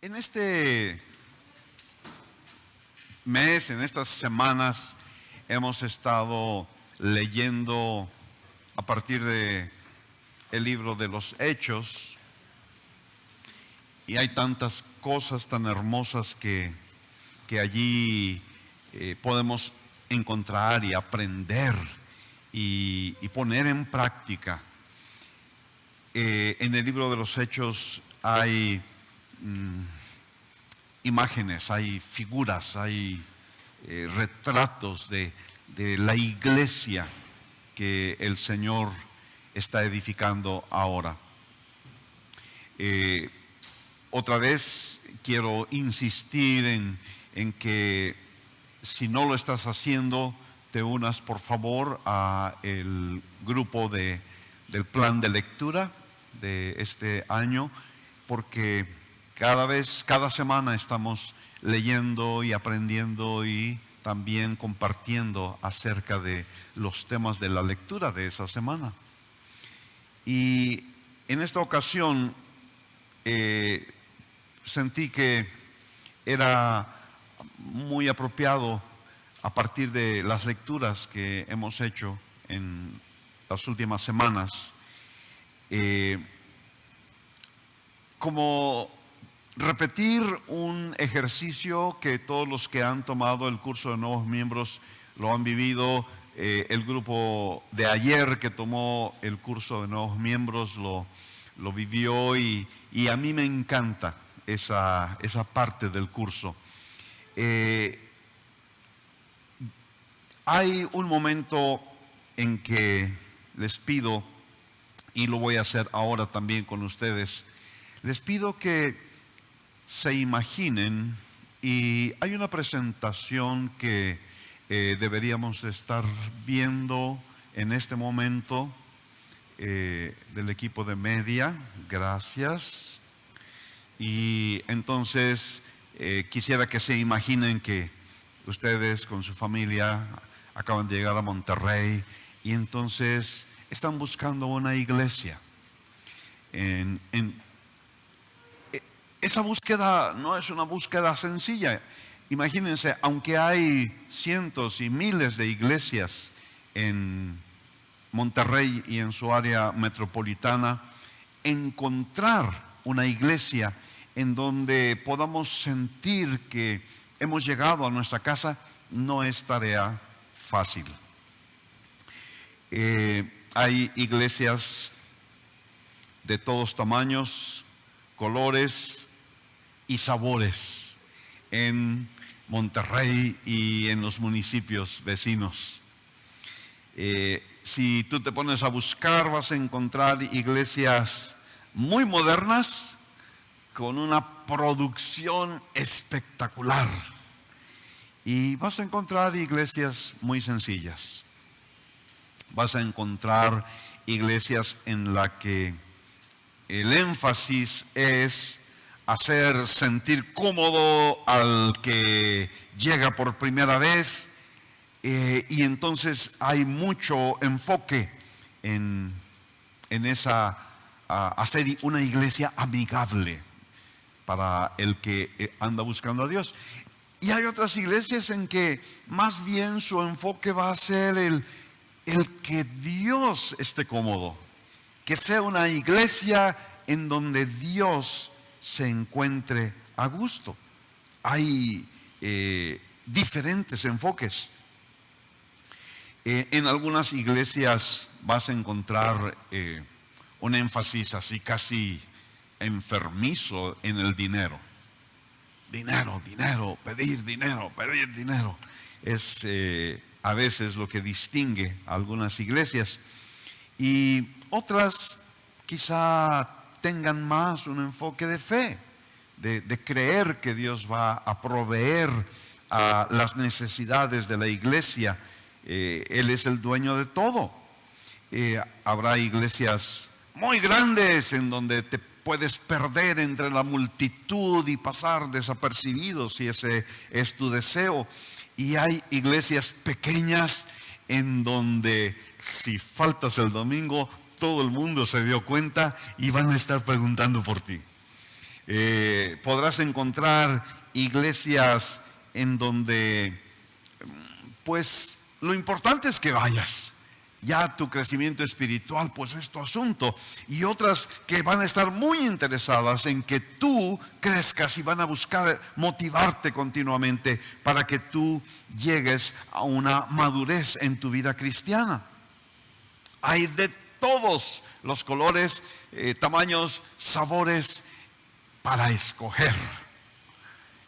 En este mes, en estas semanas, hemos estado leyendo a partir de el libro de los Hechos, y hay tantas cosas tan hermosas que allí podemos encontrar y aprender y poner en práctica. En el libro de los Hechos hay imágenes, hay figuras, hay retratos de la iglesia que el Señor está edificando ahora. Otra vez quiero insistir en que si no lo estás haciendo, te unas por favor a el grupo del plan de lectura de este año, porque cada semana estamos leyendo y aprendiendo y también compartiendo acerca de los temas de la lectura de esa semana. Y en esta ocasión sentí que era muy apropiado, a partir de las lecturas que hemos hecho en las últimas semanas, como repetir un ejercicio que todos los que han tomado el curso de nuevos miembros lo han vivido. El grupo de ayer que tomó el curso de nuevos miembros lo vivió, y a mí me encanta esa parte del curso. Hay un momento en que les pido, y lo voy a hacer ahora también con ustedes, les pido que se imaginen, y hay una presentación que deberíamos estar viendo en este momento del equipo de media. Gracias. Y entonces quisiera que se imaginen que ustedes con su familia acaban de llegar a Monterrey y entonces están buscando una iglesia. Esa búsqueda no es una búsqueda sencilla. Imagínense, aunque hay cientos y miles de iglesias en Monterrey y en su área metropolitana, encontrar una iglesia en donde podamos sentir que hemos llegado a nuestra casa no es tarea fácil. Hay iglesias de todos tamaños, colores y sabores en Monterrey y en los municipios vecinos. Si tú te pones a buscar, vas a encontrar iglesias muy modernas con una producción espectacular, y vas a encontrar iglesias muy sencillas. Vas a encontrar iglesias en las que el énfasis es hacer sentir cómodo al que llega por primera vez, y entonces hay mucho enfoque en hacer una iglesia amigable para el que anda buscando a Dios. Y hay otras iglesias en que más bien su enfoque va a ser el que Dios esté cómodo, que sea una iglesia en donde Dios se encuentre a gusto. Hay diferentes enfoques. En algunas iglesias vas a encontrar un énfasis así casi enfermizo en el dinero. Dinero, dinero, pedir dinero, pedir dinero. Es a veces lo que distingue a algunas iglesias. Y otras quizá tengan más un enfoque de fe, de creer que Dios va a proveer a las necesidades de la iglesia. Él es el dueño de todo. Habrá iglesias muy grandes en donde te puedes perder entre la multitud y pasar desapercibido si ese es tu deseo. Y hay iglesias pequeñas en donde si faltas el domingo, todo el mundo se dio cuenta y van a estar preguntando por ti. Podrás encontrar iglesias en donde, pues, lo importante es que vayas. Ya tu crecimiento espiritual, pues es tu asunto. Y otras que van a estar muy interesadas en que tú crezcas y van a buscar motivarte continuamente para que tú llegues a una madurez en tu vida cristiana. Hay de todos los colores, tamaños, sabores para escoger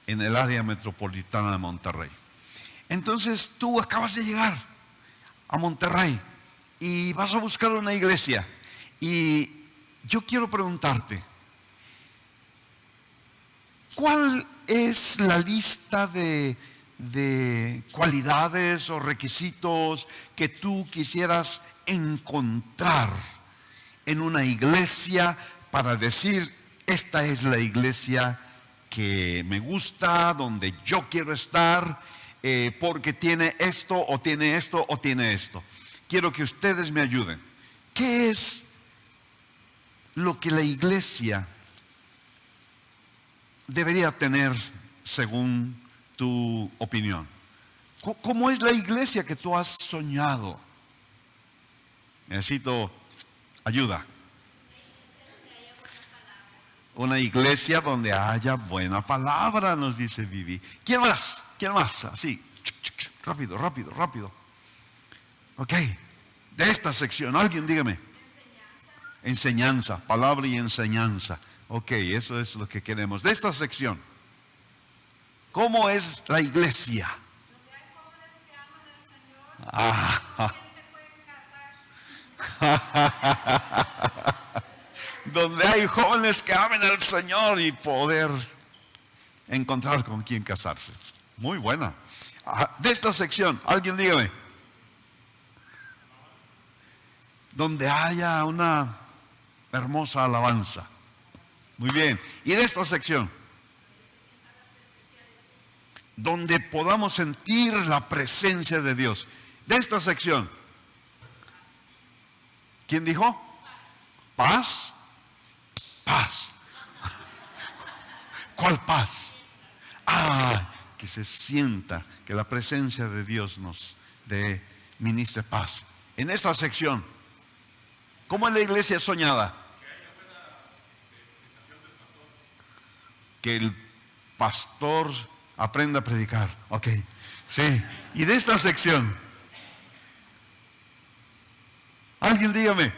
en el área metropolitana de Monterrey. Entonces tú acabas de llegar a Monterrey y vas a buscar una iglesia, y yo quiero preguntarte, ¿cuál es la lista de cualidades o requisitos que tú quisieras encontrar en una iglesia para decir: esta es la iglesia que me gusta, donde yo quiero estar, porque tiene esto o tiene esto o tiene esto? Quiero que ustedes me ayuden. ¿Qué es lo que la iglesia debería tener según tu opinión? ¿Cómo es la iglesia que tú has soñado? Necesito ayuda. Una iglesia donde haya buena palabra, nos dice Vivi. ¿Quién más? ¿Quién más? Así, rápido, rápido, rápido. Ok, de esta sección, alguien dígame. Enseñanza, palabra y enseñanza. Ok, eso es lo que queremos. De esta sección, ¿cómo es la iglesia? Donde hay jóvenes que aman al Señor, se pueden casar. Donde hay jóvenes que amen al Señor y poder encontrar con quién casarse. Muy buena. De esta sección, alguien dígame. Donde haya una hermosa alabanza. Muy bien. Y de esta sección, donde podamos sentir la presencia de Dios. De esta sección, ¿quién dijo? ¿Paz? Paz. ¿Cuál paz? Que se sienta, que la presencia de Dios nos ministre paz. En esta sección, ¿cómo es la iglesia soñada? Que el pastor aprenda a predicar. Ok, sí. Y de esta sección, alguien dígame.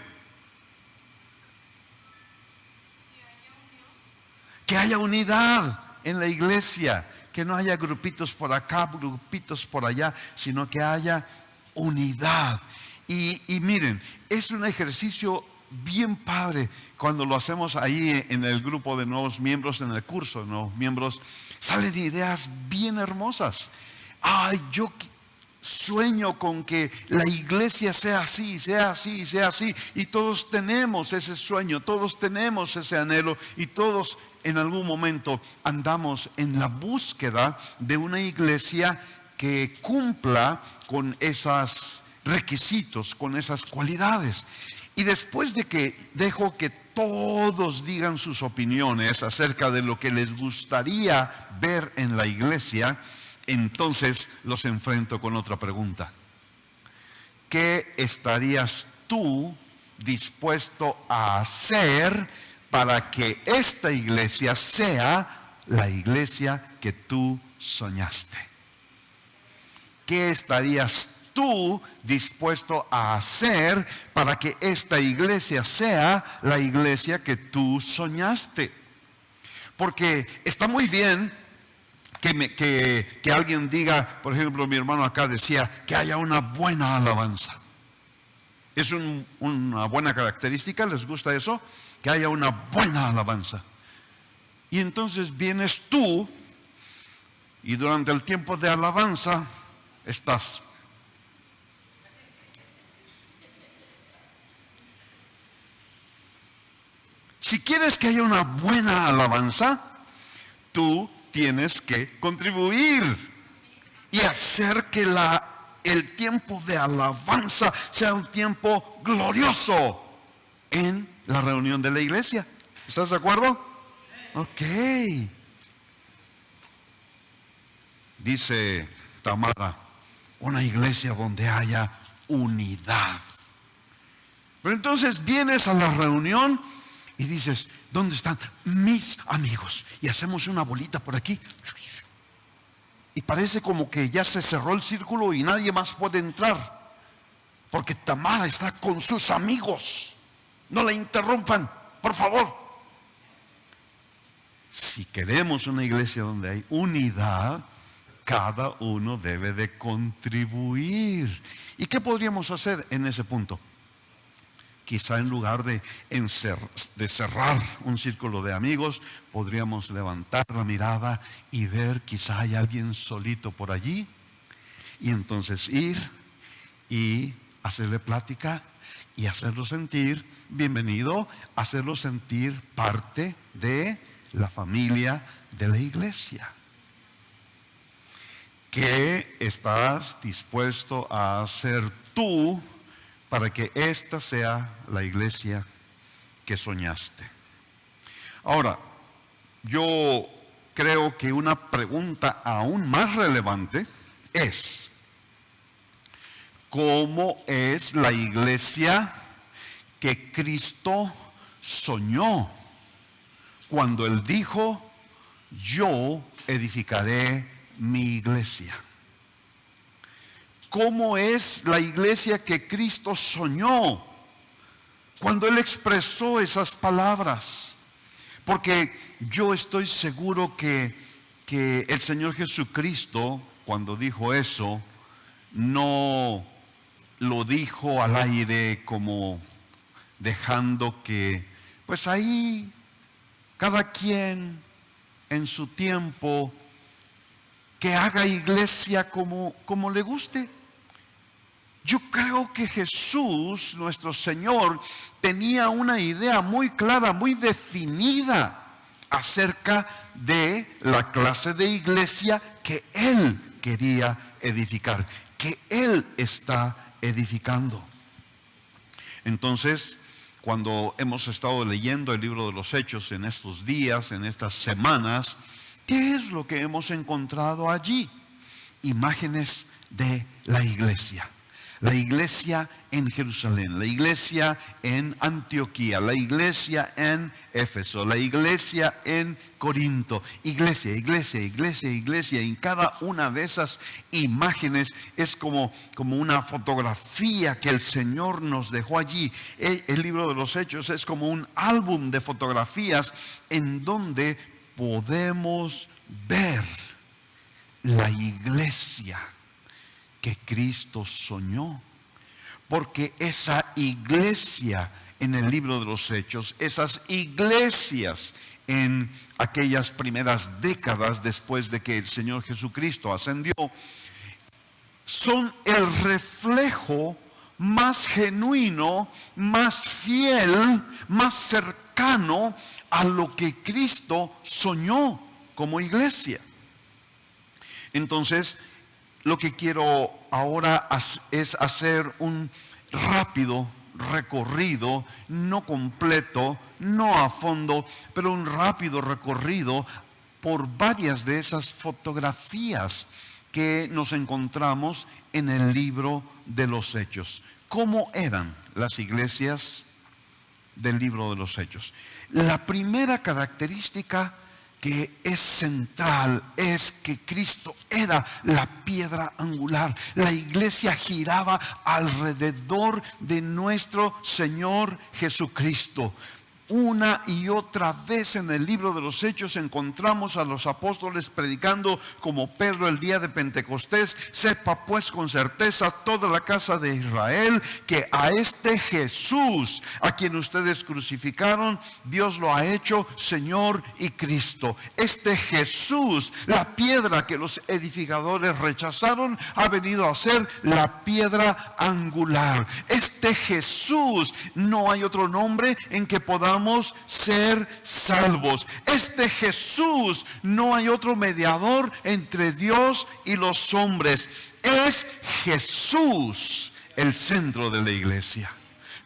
Que haya unidad en la iglesia, que no haya grupitos por acá, grupitos por allá, sino que haya unidad. Y miren, es un ejercicio bien padre cuando lo hacemos ahí en el grupo de nuevos miembros, en el curso de nuevos miembros. Salen ideas bien hermosas. Yo sueño con que la iglesia sea así, sea así, sea así. Y todos tenemos ese sueño, todos tenemos ese anhelo, y todos en algún momento andamos en la búsqueda de una iglesia que cumpla con esos requisitos, con esas cualidades. Y después de que dejo que todos digan sus opiniones acerca de lo que les gustaría ver en la iglesia, entonces los enfrento con otra pregunta. ¿Qué estarías tú dispuesto a hacer para que esta iglesia sea la iglesia que tú soñaste? ¿Qué estarías tú dispuesto a hacer para que esta iglesia sea la iglesia que tú soñaste? Porque está muy bien que alguien diga, por ejemplo, mi hermano acá decía, que haya una buena alabanza. Es una buena característica, ¿les gusta eso? Que haya una buena alabanza. Y entonces vienes tú y durante el tiempo de alabanza estás. Si quieres que haya una buena alabanza, tú tienes que contribuir y hacer que el tiempo de alabanza sea un tiempo glorioso en la reunión de la iglesia. ¿Estás de acuerdo? Ok. Dice Tamara, una iglesia donde haya unidad. Pero entonces vienes a la reunión y dices, ¿dónde están mis amigos? Y hacemos una bolita por aquí. Y parece como que ya se cerró el círculo y nadie más puede entrar. Porque Tamara está con sus amigos. No la interrumpan, por favor. Si queremos una iglesia donde hay unidad, cada uno debe de contribuir. ¿Y qué podríamos hacer en ese punto? Quizá en lugar de cerrar un círculo de amigos, podríamos levantar la mirada y ver quizá hay alguien solito por allí. Y entonces ir y hacerle plática y hacerlo sentir bienvenido, hacerlo sentir parte de la familia de la iglesia. ¿Qué estás dispuesto a hacer tú para que esta sea la iglesia que soñaste? Ahora, yo creo que una pregunta aún más relevante es: ¿cómo es la iglesia que Cristo soñó cuando Él dijo, yo edificaré mi iglesia? ¿Cómo es la iglesia que Cristo soñó cuando Él expresó esas palabras? Porque yo estoy seguro que el Señor Jesucristo, cuando dijo eso, no lo dijo al aire como dejando que, pues ahí, cada quien en su tiempo, que haga iglesia como le guste. Yo creo que Jesús, nuestro Señor, tenía una idea muy clara, muy definida acerca de la clase de iglesia que Él quería edificar, que Él está edificando. Entonces, cuando hemos estado leyendo el libro de los Hechos en estos días, en estas semanas, ¿qué es lo que hemos encontrado allí? Imágenes de la iglesia. La iglesia en Jerusalén, la iglesia en Antioquía, la iglesia en Éfeso, la iglesia en Corinto. Iglesia, iglesia, iglesia, iglesia. Y en cada una de esas imágenes es como una fotografía que el Señor nos dejó allí. El libro de los Hechos es como un álbum de fotografías en donde podemos ver la iglesia que Cristo soñó. Porque esa iglesia en el libro de los Hechos, esas iglesias en aquellas primeras décadas después de que el Señor Jesucristo ascendió, son el reflejo más genuino, más fiel, más cercano a lo que Cristo soñó como iglesia. Entonces, lo que quiero ahora es hacer un rápido recorrido, no completo, no a fondo, pero un rápido recorrido por varias de esas fotografías que nos encontramos en el libro de los Hechos. ¿Cómo eran las iglesias del libro de los Hechos? La primera característica que es central es que Cristo era la piedra angular. La iglesia giraba alrededor de nuestro Señor Jesucristo. Una y otra vez en el libro de los Hechos encontramos a los apóstoles predicando como Pedro el día de Pentecostés: sepa pues con certeza toda la casa de Israel que a este Jesús a quien ustedes crucificaron, Dios lo ha hecho Señor y Cristo. Este Jesús, la piedra que los edificadores rechazaron, ha venido a ser la piedra angular. Este Jesús, no hay otro nombre en que podamos ser salvos. Este Jesús, no hay otro mediador entre Dios y los hombres. Es Jesús el centro de la iglesia.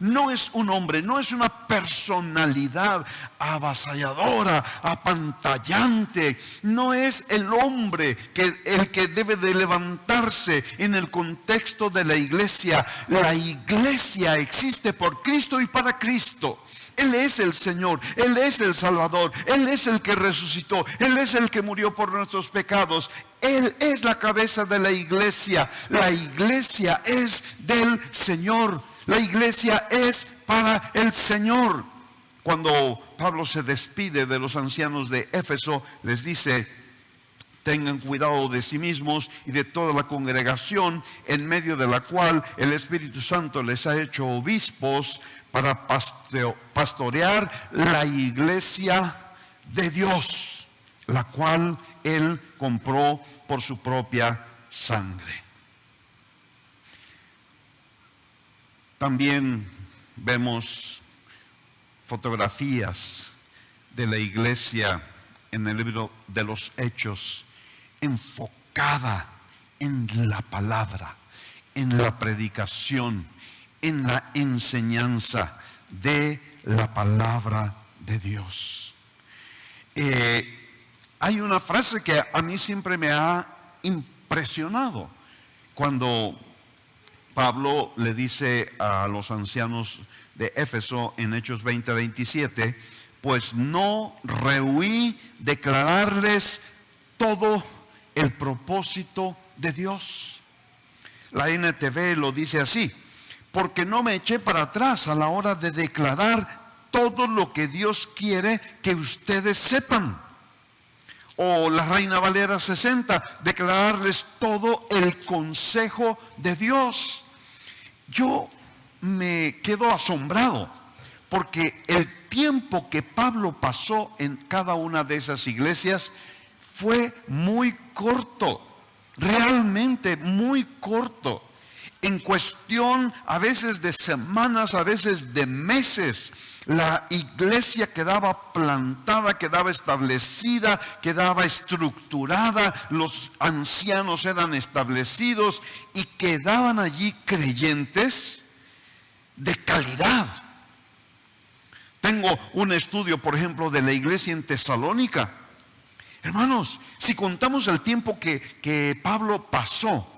no es un hombre, no es una personalidad avasalladora, apantallante. No es el hombre el que debe de levantarse en el contexto de la iglesia. La iglesia existe por Cristo y para Cristo. Él es el Señor, Él es el Salvador, Él es el que resucitó, Él es el que murió por nuestros pecados. Él es la cabeza de la iglesia. La iglesia es del Señor. La iglesia es para el Señor. Cuando Pablo se despide de los ancianos de Éfeso, les dice: tengan cuidado de sí mismos y de toda la congregación en medio de la cual el Espíritu Santo les ha hecho obispos para pastorear la iglesia de Dios, la cual Él compró por su propia sangre. También vemos fotografías de la iglesia en el libro de los Hechos, enfocada en la palabra, en la predicación, en la enseñanza de la palabra de Dios. Hay una frase que a mí siempre me ha impresionado cuando Pablo le dice a los ancianos de Éfeso en Hechos 20:27: pues no rehuí declararles todo el propósito de Dios. La NTV lo dice así: porque no me eché para atrás a la hora de declarar todo lo que Dios quiere que ustedes sepan. O la Reina Valera 60, declararles todo el consejo de Dios. Yo me quedo asombrado, porque el tiempo que Pablo pasó en cada una de esas iglesias fue muy corto, realmente muy corto. En cuestión a veces de semanas, a veces de meses, la iglesia quedaba plantada, quedaba establecida, quedaba estructurada, los ancianos eran establecidos y quedaban allí creyentes de calidad. Tengo un estudio, por ejemplo, de la iglesia en Tesalónica. Hermanos, si contamos el tiempo que Pablo pasó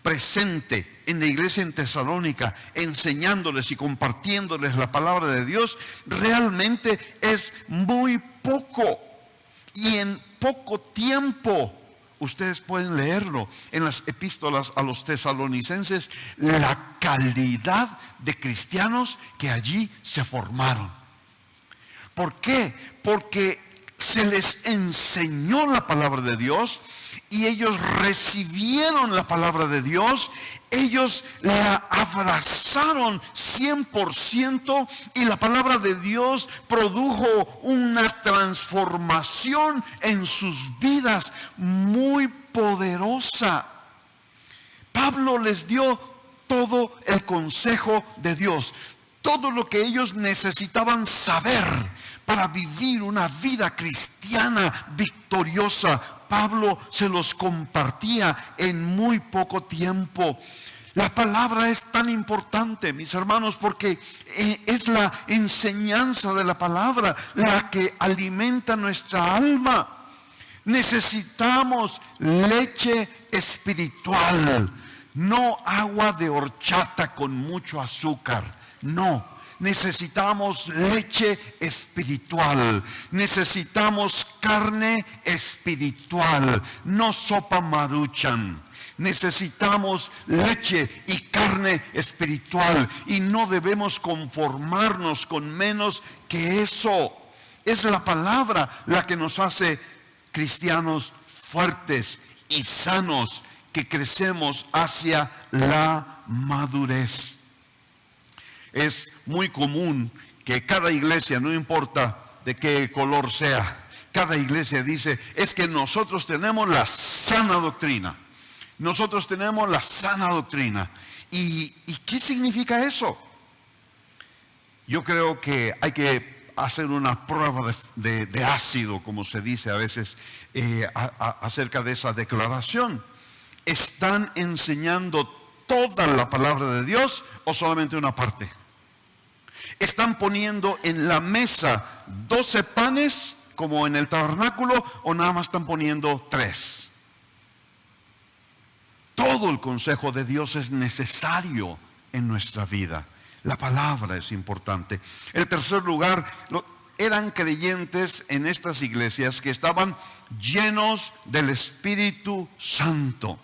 presente en la iglesia en Tesalónica, enseñándoles y compartiéndoles la palabra de Dios, realmente es muy poco. Y en poco tiempo, ustedes pueden leerlo en las epístolas a los tesalonicenses, la calidad de cristianos que allí se formaron. ¿Por qué? Porque se les enseñó la palabra de Dios y ellos recibieron la palabra de Dios, ellos la abrazaron 100% y la palabra de Dios produjo una transformación en sus vidas muy poderosa. Pablo les dio todo el consejo de Dios, todo lo que ellos necesitaban saber para vivir una vida cristiana victoriosa. Pablo se los compartía en muy poco tiempo. La palabra es tan importante, mis hermanos, porque es la enseñanza de la palabra la que alimenta nuestra alma. Necesitamos leche espiritual, no agua de horchata con mucho azúcar, no. Necesitamos leche espiritual, necesitamos carne espiritual, no sopa Maruchan. Necesitamos leche y carne espiritual y no debemos conformarnos con menos que eso. Es la palabra la que nos hace cristianos fuertes y sanos, que crecemos hacia la madurez. Es muy común que cada iglesia, no importa de qué color sea, cada iglesia dice: es que nosotros tenemos la sana doctrina. Nosotros tenemos la sana doctrina. ¿Y qué significa eso? Yo creo que hay que hacer una prueba de ácido, como se dice a veces, acerca de esa declaración. ¿Están enseñando toda la palabra de Dios o solamente una parte? ¿Están poniendo en la mesa 12 panes como en el tabernáculo o nada más están poniendo 3? Todo el consejo de Dios es necesario en nuestra vida. La palabra es importante. En tercer lugar, eran creyentes en estas iglesias que estaban llenos del Espíritu Santo.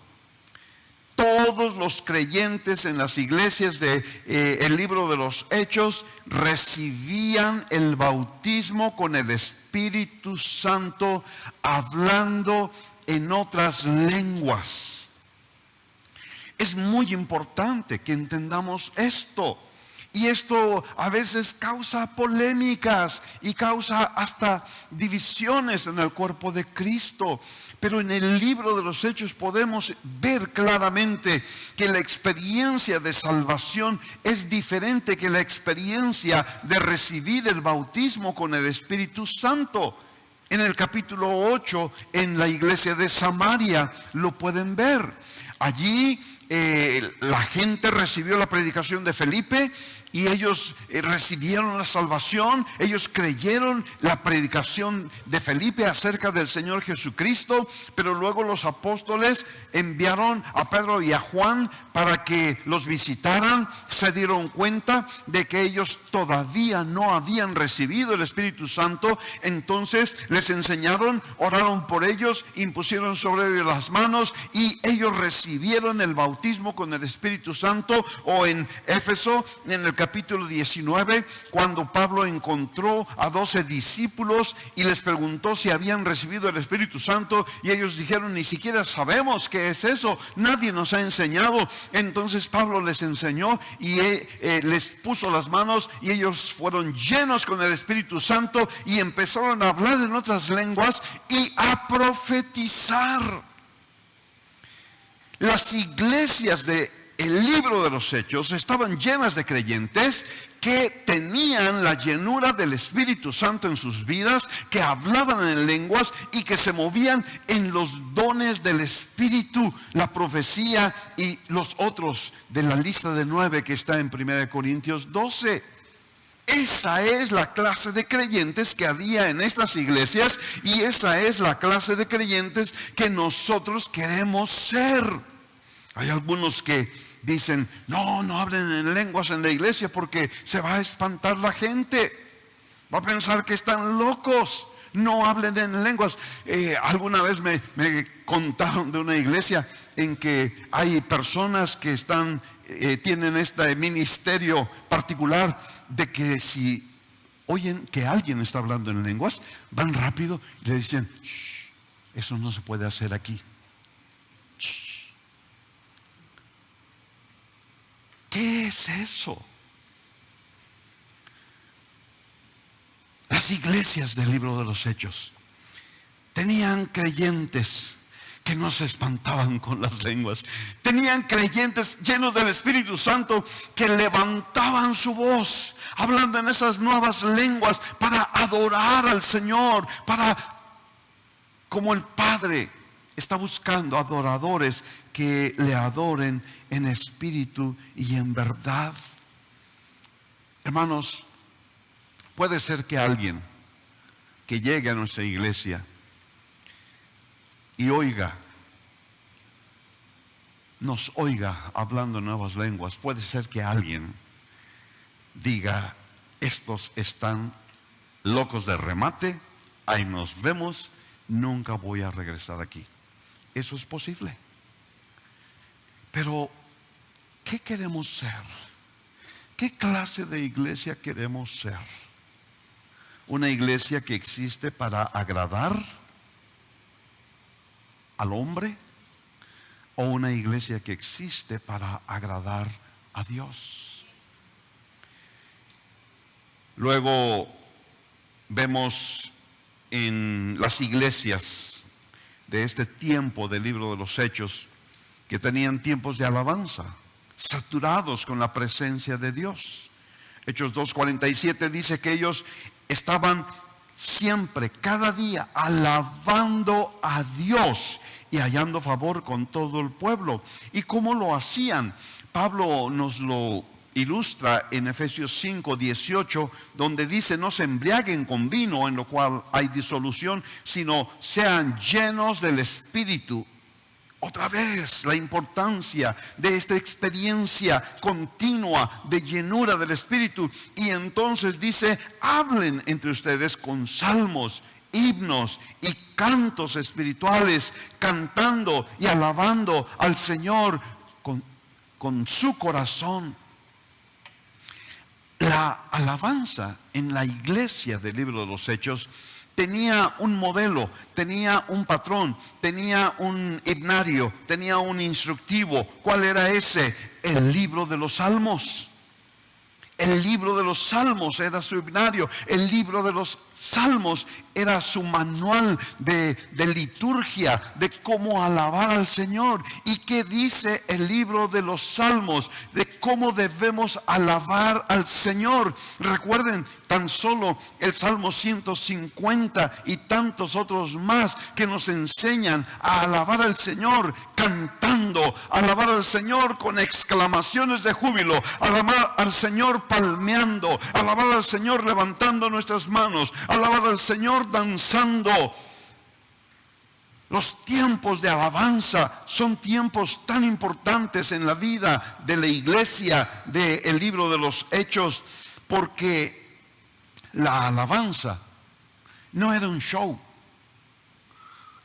Todos los creyentes en las iglesias del libro de los Hechos recibían el bautismo con el Espíritu Santo, hablando en otras lenguas. Es muy importante que entendamos esto. Y esto a veces causa polémicas y causa hasta divisiones en el cuerpo de Cristo. Pero en el libro de los Hechos podemos ver claramente que la experiencia de salvación es diferente que la experiencia de recibir el bautismo con el Espíritu Santo. En el capítulo 8, en la iglesia de Samaria, lo pueden ver. Allí la gente recibió la predicación de Felipe y ellos recibieron la salvación. Ellos creyeron la predicación de Felipe acerca del Señor Jesucristo, pero luego los apóstoles enviaron a Pedro y a Juan para que los visitaran. Se dieron cuenta de que ellos todavía no habían recibido el Espíritu Santo. Entonces les enseñaron, oraron por ellos, impusieron sobre ellos las manos y ellos recibieron el bautismo con el Espíritu Santo. O en Éfeso, en el capítulo 19, cuando Pablo encontró a 12 discípulos y les preguntó si habían recibido el Espíritu Santo, y ellos dijeron: ni siquiera sabemos qué es eso, nadie nos ha enseñado. Entonces Pablo les enseñó y les puso las manos y ellos fueron llenos con el Espíritu Santo y empezaron a hablar en otras lenguas y a profetizar. Las iglesias del libro de los Hechos estaban llenas de creyentes que tenían la llenura del Espíritu Santo en sus vidas, que hablaban en lenguas y que se movían en los dones del Espíritu, la profecía y los otros de la lista de 9 que está en 1 Corintios 12. Esa es la clase de creyentes que había en estas iglesias y esa es la clase de creyentes que nosotros queremos ser. Hay algunos que dicen: no hablen en lenguas en la iglesia porque se va a espantar la gente, va a pensar que están locos. No hablen en lenguas. Alguna vez me contaron de una iglesia en que hay personas que tienen este ministerio particular de que si oyen que alguien está hablando en lenguas, van rápido y le dicen: shh, eso no se puede hacer aquí. Shh. ¿Qué es eso? Las iglesias del libro de los Hechos tenían creyentes que no se espantaban con las lenguas. Tenían creyentes llenos del Espíritu Santo que levantaban su voz hablando en esas nuevas lenguas para adorar al Señor, como el Padre está buscando adoradores que le adoren en espíritu y en verdad. Hermanos, puede ser que alguien que llegue a nuestra iglesia y nos oiga hablando en nuevas lenguas, puede ser que alguien diga: estos están locos de remate, ahí nos vemos, nunca voy a regresar aquí. Eso es posible. Pero ¿qué queremos ser? ¿Qué clase de iglesia queremos ser? ¿Una iglesia que existe para agradar al hombre? ¿O una iglesia que existe para agradar a Dios? Luego vemos en las iglesias de este tiempo del libro de los Hechos que tenían tiempos de alabanza, saturados con la presencia de Dios. Hechos 2:47 dice que ellos estaban siempre, cada día, alabando a Dios y hallando favor con todo el pueblo. ¿Y cómo lo hacían? Pablo nos lo ilustra en Efesios 5:18, donde dice: no se embriaguen con vino, en lo cual hay disolución, sino sean llenos del Espíritu. Otra vez la importancia de esta experiencia continua de llenura del Espíritu. Y entonces dice: hablen entre ustedes con salmos, himnos y cantos espirituales, cantando y alabando al Señor con su corazón. La alabanza en la iglesia del libro de los Hechos tenía un modelo, tenía un patrón, tenía un himnario, tenía un instructivo. ¿Cuál era ese? El libro de los Salmos. El libro de los Salmos era su himnario. El libro de los Salmos era su manual de liturgia, de cómo alabar al Señor. ¿Y qué dice el libro de los Salmos? De cómo debemos alabar al Señor. Recuerden tan solo el Salmo 150 y tantos otros más que nos enseñan a alabar al Señor cantando, alabar al Señor con exclamaciones de júbilo, alabar al Señor palmeando, alabar al Señor levantando nuestras manos, alabar al Señor danzando. Los tiempos de alabanza son tiempos tan importantes en la vida de la iglesia del libro de los Hechos, porque la alabanza no era un show.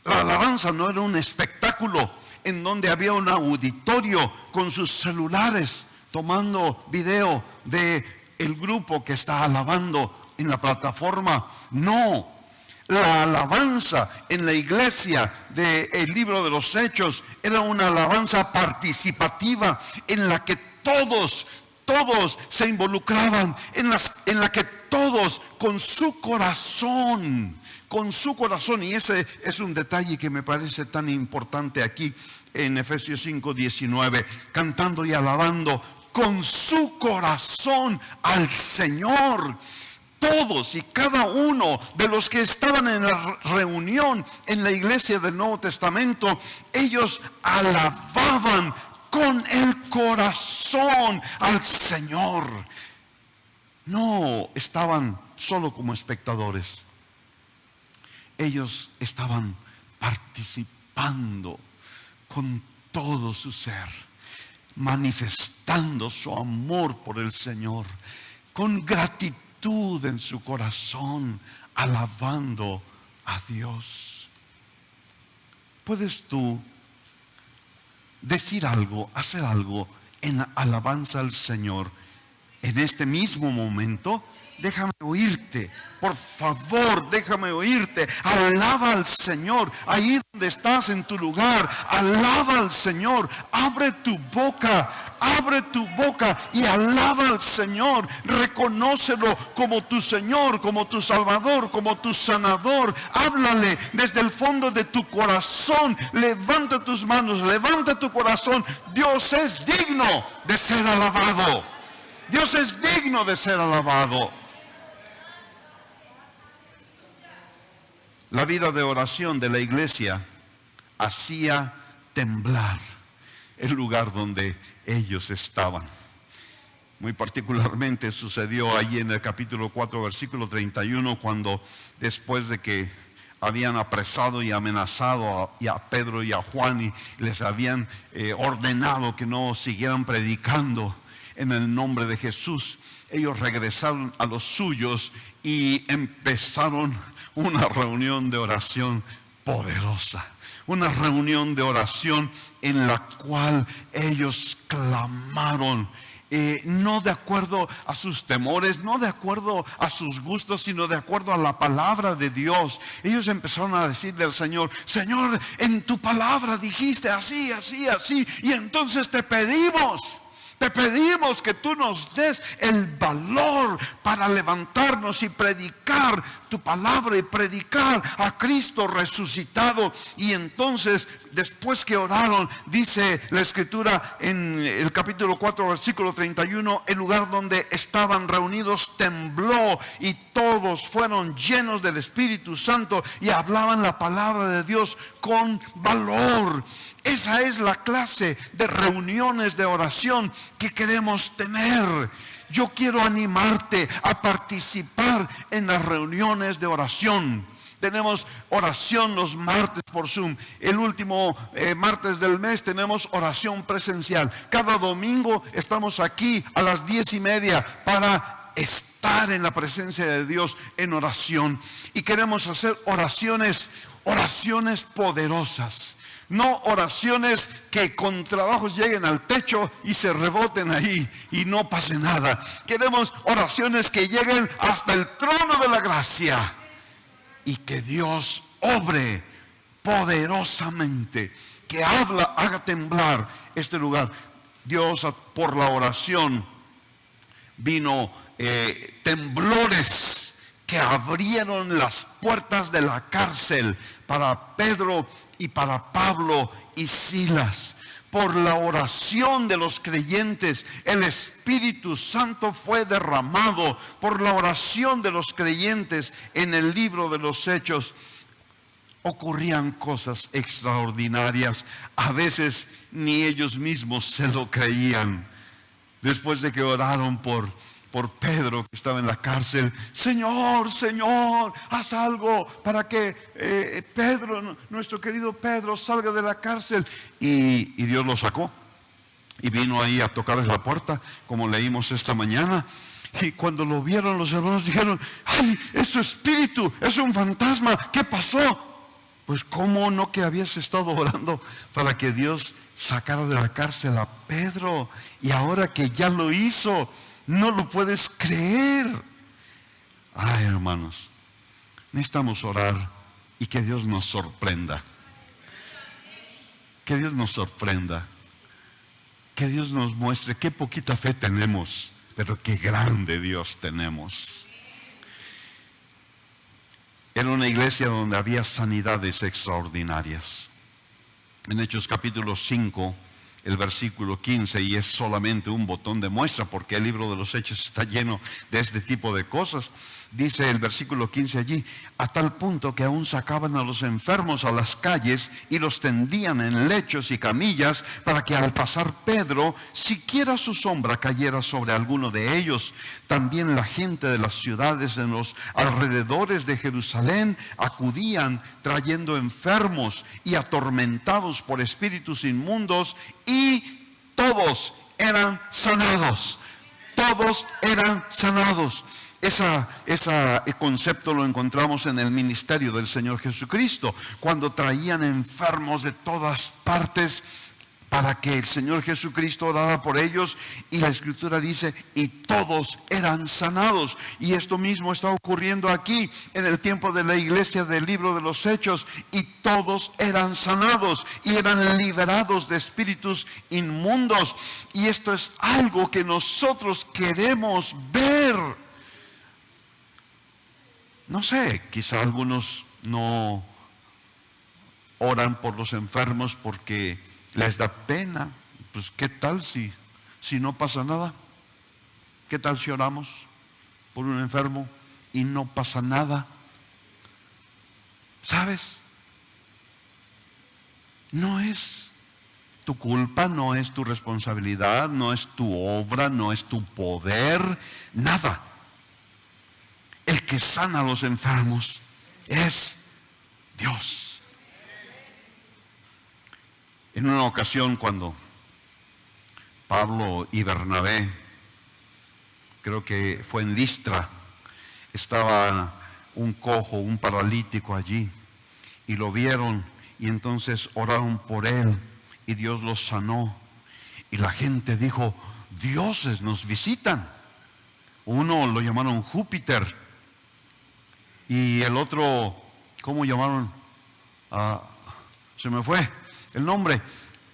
La alabanza no era un espectáculo en donde había un auditorio con sus celulares tomando video de el grupo que está alabando en la plataforma. No. La alabanza en la iglesia del libro de los Hechos era una alabanza participativa en la que todos se involucraban, en la que todos con su corazón, y ese es un detalle que me parece tan importante aquí en Efesios 5:19, cantando y alabando con su corazón al Señor. Todos y cada uno de los que estaban en la reunión en la iglesia del Nuevo Testamento, ellos alababan con el corazón al Señor. No estaban solo como espectadores. Ellos estaban participando con todo su ser, manifestando su amor por el Señor, con gratitud en su corazón, alabando a Dios. ¿Puedes tú decir algo, hacer algo en alabanza al Señor en este mismo momento? Déjame oírte, por favor, déjame oírte. Alaba al Señor ahí donde estás en tu lugar. Alaba al Señor. Abre tu boca y alaba al Señor. Reconócelo como tu Señor, como tu Salvador, como tu sanador. Háblale desde el fondo de tu corazón. Levanta tus manos, levanta tu corazón. Dios es digno de ser alabado. Dios es digno de ser alabado. La vida de oración de la iglesia hacía temblar el lugar donde ellos estaban. Muy particularmente sucedió allí en el capítulo 4, versículo 31, cuando después de que habían apresado y amenazado a Pedro y a Juan y les habían ordenado que no siguieran predicando en el nombre de Jesús, ellos regresaron a los suyos y empezaron una reunión de oración poderosa, una reunión de oración en la cual ellos clamaron, no de acuerdo a sus temores, no de acuerdo a sus gustos, sino de acuerdo a la palabra de Dios. Ellos empezaron a decirle al Señor: Señor, en tu palabra dijiste así, así, así, y entonces te pedimos que tú nos des el valor para levantarnos y predicar tu palabra y predicar a Cristo resucitado. Y entonces, después que oraron, dice la Escritura en el capítulo 4, versículo 31, el lugar donde estaban reunidos tembló y todos fueron llenos del Espíritu Santo y hablaban la palabra de Dios con valor. Esa es la clase de reuniones de oración que queremos tener. Yo quiero animarte a participar en las reuniones de oración. Tenemos oración los martes por Zoom. El último martes del mes tenemos oración presencial. Cada domingo estamos aquí a las 10:30 para estar en la presencia de Dios en oración. Y queremos hacer oraciones poderosas. No oraciones que con trabajos lleguen al techo y se reboten ahí y no pase nada. Queremos oraciones que lleguen hasta el trono de la gracia. Y que Dios obre poderosamente, que haga temblar este lugar. Dios, por la oración, vino temblores que abrieron las puertas de la cárcel para Pedro y para Pablo y Silas. Por la oración de los creyentes, el Espíritu Santo fue derramado. Por la oración de los creyentes en el libro de los Hechos, ocurrían cosas extraordinarias. A veces ni ellos mismos se lo creían. Después de que oraron por Pedro, que estaba en la cárcel: Señor, Señor, haz algo para que Pedro, nuestro querido Pedro, salga de la cárcel. Y Dios lo sacó y vino ahí a tocarles la puerta, como leímos esta mañana. Y cuando lo vieron, los hermanos dijeron: ¡ay, es su espíritu, es un fantasma! ¿Qué pasó? Pues cómo no, que habías estado orando para que Dios sacara de la cárcel a Pedro, y ahora que ya lo hizo, no lo puedes creer. Ay, hermanos, necesitamos orar y que Dios nos sorprenda. Que Dios nos sorprenda. Que Dios nos muestre qué poquita fe tenemos, pero qué grande Dios tenemos. Era una iglesia donde había sanidades extraordinarias. En Hechos capítulo 5, el versículo 15, y es solamente un botón de muestra, porque el libro de los Hechos está lleno de este tipo de cosas. Dice el versículo 15 allí: a tal punto que aún sacaban a los enfermos a las calles y los tendían en lechos y camillas, para que al pasar Pedro, siquiera su sombra cayera sobre alguno de ellos. También la gente de las ciudades en los alrededores de Jerusalén acudían, trayendo enfermos y atormentados por espíritus inmundos, y todos eran sanados. Todos eran sanados. Ese concepto lo encontramos en el ministerio del Señor Jesucristo, cuando traían enfermos de todas partes para que el Señor Jesucristo orara por ellos, y la Escritura dice: y todos eran sanados. Y esto mismo está ocurriendo aquí en el tiempo de la iglesia del libro de los Hechos, y todos eran sanados y eran liberados de espíritus inmundos. Y esto es algo que nosotros queremos ver. No sé, quizá algunos no oran por los enfermos porque les da pena. Pues ¿qué tal si no pasa nada? ¿Qué tal si oramos por un enfermo y no pasa nada? ¿Sabes? No es tu culpa, no es tu responsabilidad, no es tu obra, no es tu poder, nada. El que sana a los enfermos es Dios. En una ocasión, cuando Pablo y Bernabé, creo que fue en Listra, estaba un cojo, un paralítico allí, y lo vieron, y entonces oraron por él, y Dios lo sanó. Y la gente dijo: dioses nos visitan. Uno lo llamaron Júpiter, y el otro, ¿cómo llamaron? Se me fue el nombre.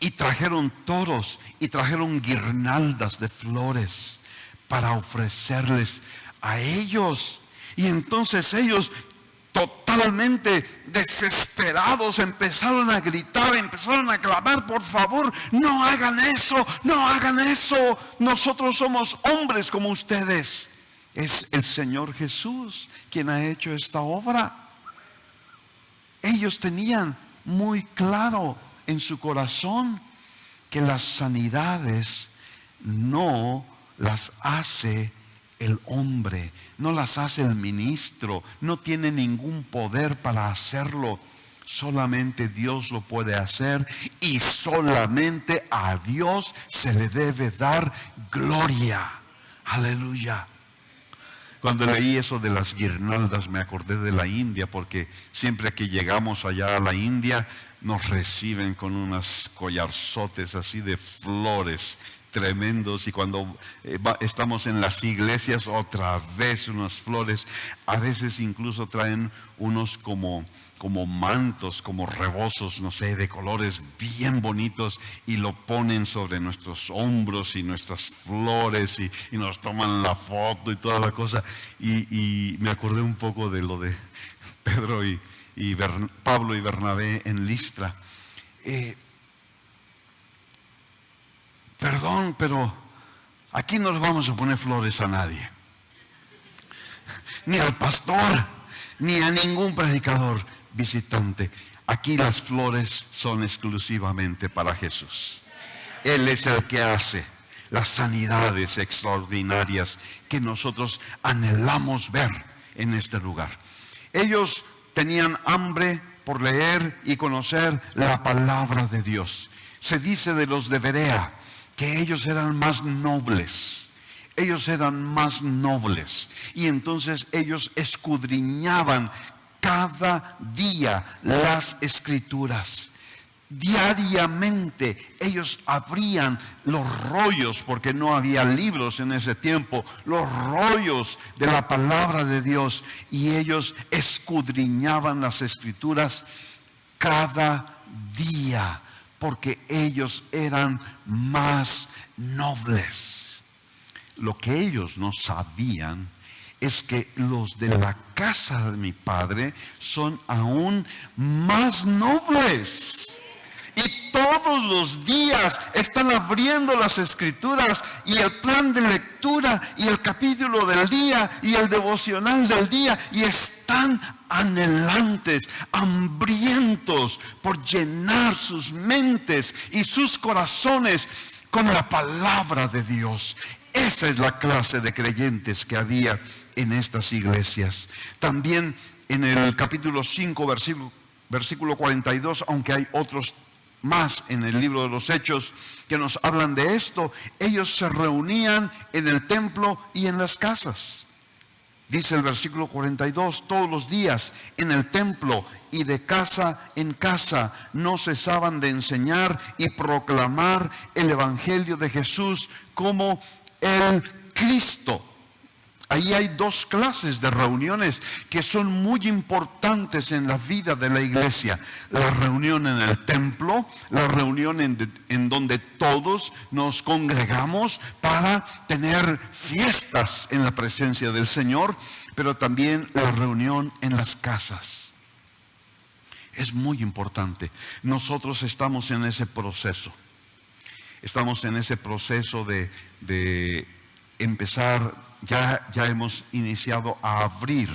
Y trajeron toros y trajeron guirnaldas de flores para ofrecerles a ellos. Y entonces ellos, totalmente desesperados, empezaron a gritar, empezaron a clamar: por favor, no hagan eso, no hagan eso. Nosotros somos hombres como ustedes. Es el Señor Jesús quien ha hecho esta obra. Ellos tenían muy claro en su corazón que las sanidades no las hace el hombre, no las hace el ministro, no tiene ningún poder para hacerlo. Solamente Dios lo puede hacer y solamente a Dios se le debe dar gloria. Aleluya. Cuando leí eso de las guirnaldas me acordé de la India, porque siempre que llegamos allá a la India nos reciben con unos collarzotes así de flores tremendos, y cuando estamos en las iglesias otra vez unas flores. A veces incluso traen unos como mantos, como rebozos, no sé, de colores bien bonitos, y lo ponen sobre nuestros hombros y nuestras flores, y nos toman la foto y toda la cosa. Y me acordé un poco de lo de Pedro y Pablo y Bernabé en Listra. Perdón, pero aquí no le vamos a poner flores a nadie, ni al pastor, ni a ningún predicador visitante. Aquí las flores son exclusivamente para Jesús. Él es el que hace las sanidades extraordinarias que nosotros anhelamos ver en este lugar. Ellos tenían hambre por leer y conocer la palabra de Dios. Se dice de los de Berea que ellos eran más nobles. Ellos eran más nobles. Y entonces ellos escudriñaban cada día las escrituras. Diariamente ellos abrían los rollos, porque no había libros en ese tiempo, los rollos de la palabra de Dios, y ellos escudriñaban las escrituras cada día, porque ellos eran más nobles. Lo que ellos no sabían es que los de la casa de mi padre son aún más nobles. Y todos los días están abriendo las escrituras, y el plan de lectura, y el capítulo del día, y el devocional del día, y están anhelantes, hambrientos por llenar sus mentes y sus corazones con la palabra de Dios. Esa es la clase de creyentes que había en estas iglesias. También en el capítulo 5, versículo 42, aunque hay otros más en el libro de los Hechos que nos hablan de esto, ellos se reunían en el templo y en las casas. Dice el versículo 42, todos los días en el templo y de casa en casa no cesaban de enseñar y proclamar el evangelio de Jesús como el Cristo. Ahí hay dos clases de reuniones que son muy importantes en la vida de la iglesia. La reunión en el templo, la reunión en donde todos nos congregamos para tener fiestas en la presencia del Señor, pero también la reunión en las casas. Es muy importante. Nosotros estamos en ese proceso. Estamos en ese proceso de empezar. Ya hemos iniciado a abrir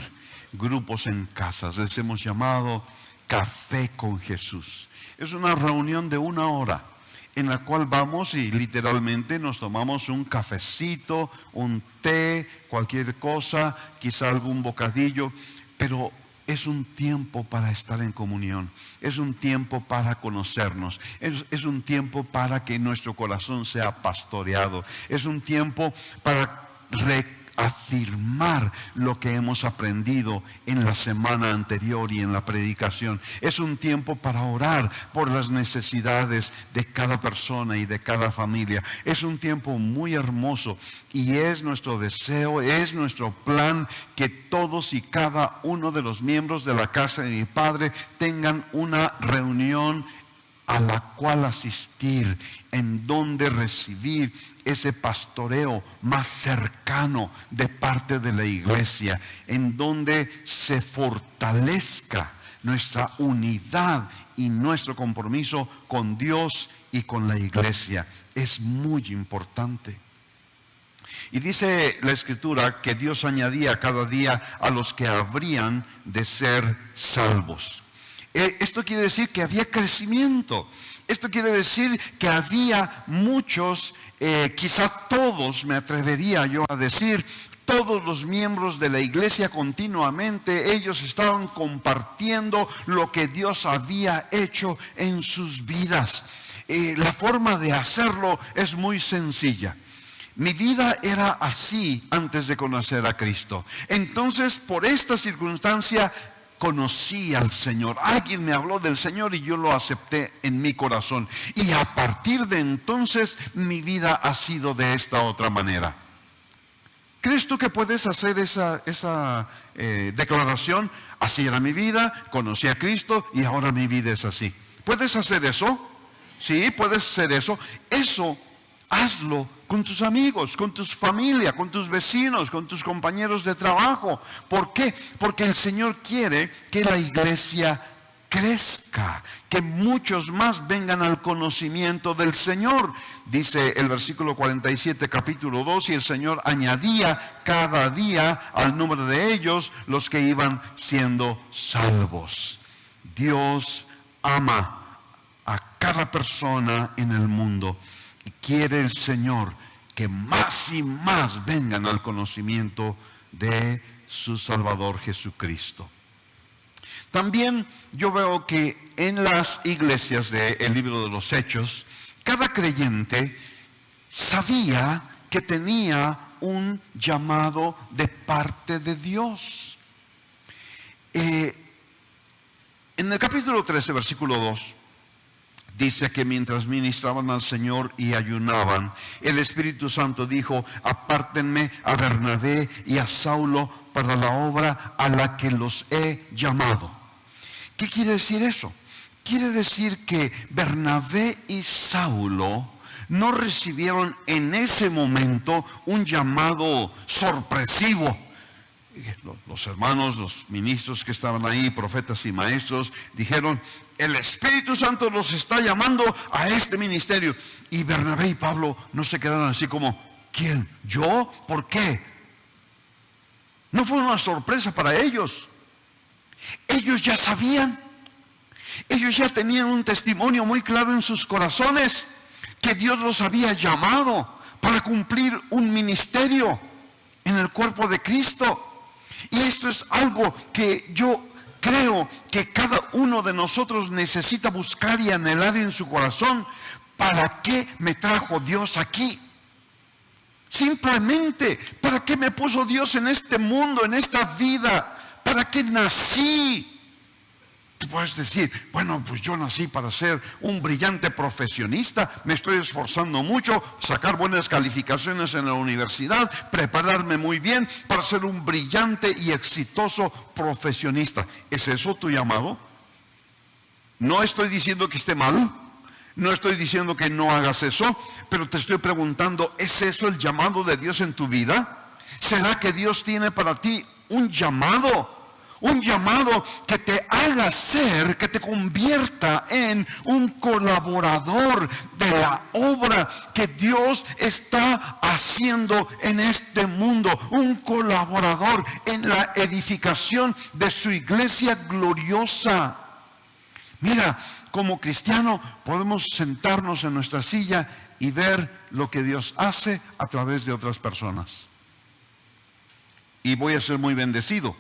grupos en casas. Les hemos llamado Café con Jesús. Es una reunión de 1 hora en la cual vamos y literalmente nos tomamos un cafecito, un té, cualquier cosa, quizá algún bocadillo, pero es un tiempo para estar en comunión, es un tiempo para conocernos, es un tiempo para que nuestro corazón sea pastoreado, es un tiempo para reafirmar lo que hemos aprendido en la semana anterior y en la predicación. Es un tiempo para orar por las necesidades de cada persona y de cada familia. Es un tiempo muy hermoso, y es nuestro deseo, es nuestro plan que todos y cada uno de los miembros de la casa de mi Padre tengan una reunión a la cual asistir, en donde recibir ese pastoreo más cercano de parte de la iglesia, en donde se fortalezca nuestra unidad y nuestro compromiso con Dios y con la iglesia. Es muy importante. Y dice la Escritura que Dios añadía cada día a los que habrían de ser salvos. Esto quiere decir que había crecimiento. Esto quiere decir que había muchos, quizá todos, me atrevería yo a decir, todos los miembros de la iglesia continuamente, ellos estaban compartiendo lo que Dios había hecho en sus vidas. La forma de hacerlo es muy sencilla. Mi vida era así antes de conocer a Cristo. Entonces, por esta circunstancia, conocí al Señor. Alguien me habló del Señor y yo lo acepté en mi corazón. Y a partir de entonces, mi vida ha sido de esta otra manera. ¿Crees tú que puedes hacer esa declaración? Así era mi vida, conocí a Cristo y ahora mi vida es así. ¿Puedes hacer eso? Sí, puedes hacer eso. Eso, hazlo con tus amigos, con tu familia, con tus vecinos, con tus compañeros de trabajo. ¿Por qué? Porque el Señor quiere que la iglesia crezca, que muchos más vengan al conocimiento del Señor. Dice el versículo 47, capítulo 2, y el Señor añadía cada día al número de ellos los que iban siendo salvos. Dios ama a cada persona en el mundo y quiere el Señor que más y más vengan al conocimiento de su Salvador Jesucristo. También yo veo que en las iglesias del libro de los Hechos, cada creyente sabía que tenía un llamado de parte de Dios. En el capítulo 13, versículo 2, dice que mientras ministraban al Señor y ayunaban, el Espíritu Santo dijo: apártenme a Bernabé y a Saulo para la obra a la que los he llamado. ¿Qué quiere decir eso? Quiere decir que Bernabé y Saulo no recibieron en ese momento un llamado sorpresivo. Los hermanos, los ministros que estaban ahí, profetas y maestros, dijeron: el Espíritu Santo los está llamando a este ministerio. Y Bernabé y Pablo no se quedaron así como: ¿quién? ¿Yo? ¿Por qué? No fue una sorpresa para ellos. Ellos ya sabían. Ellos ya tenían un testimonio muy claro en sus corazones que Dios los había llamado para cumplir un ministerio en el cuerpo de Cristo. Y esto es algo que yo creo que cada uno de nosotros necesita buscar y anhelar en su corazón. ¿Para qué me trajo Dios aquí? Simplemente, ¿para qué me puso Dios en este mundo, en esta vida? ¿Para qué nací? Tú puedes decir: bueno, pues yo nací para ser un brillante profesionista, me estoy esforzando mucho, sacar buenas calificaciones en la universidad, prepararme muy bien para ser un brillante y exitoso profesionista. ¿Es eso tu llamado? No estoy diciendo que esté mal, no estoy diciendo que no hagas eso, pero te estoy preguntando: ¿es eso el llamado de Dios en tu vida? ¿Será que Dios tiene para ti un llamado? Un llamado que te haga ser, que te convierta en un colaborador de la obra que Dios está haciendo en este mundo. Un colaborador en la edificación de su iglesia gloriosa. Mira, como cristiano podemos sentarnos en nuestra silla y ver lo que Dios hace a través de otras personas. Y voy a ser muy bendecido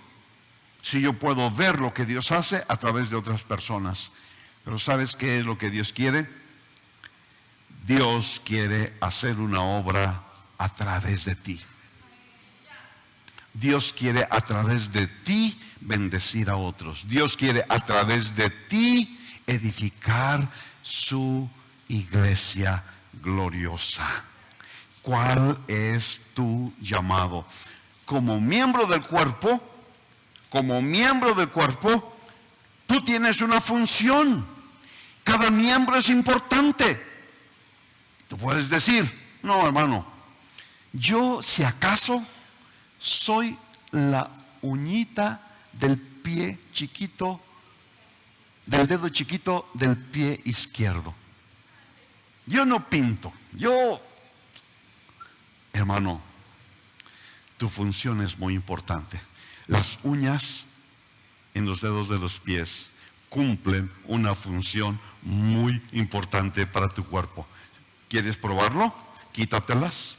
si yo puedo ver lo que Dios hace a través de otras personas. Pero ¿sabes qué es lo que Dios quiere? Dios quiere hacer una obra a través de ti. Dios quiere a través de ti bendecir a otros. Dios quiere a través de ti edificar su iglesia gloriosa. ¿Cuál es tu llamado? Como miembro del cuerpo, tú tienes una función. Cada miembro es importante. Tú puedes decir: no, hermano, yo si acaso soy la uñita del pie chiquito, del dedo chiquito del pie izquierdo. Yo no pinto. Hermano, tu función es muy importante. Las uñas en los dedos de los pies cumplen una función muy importante para tu cuerpo. ¿Quieres probarlo? Quítatelas.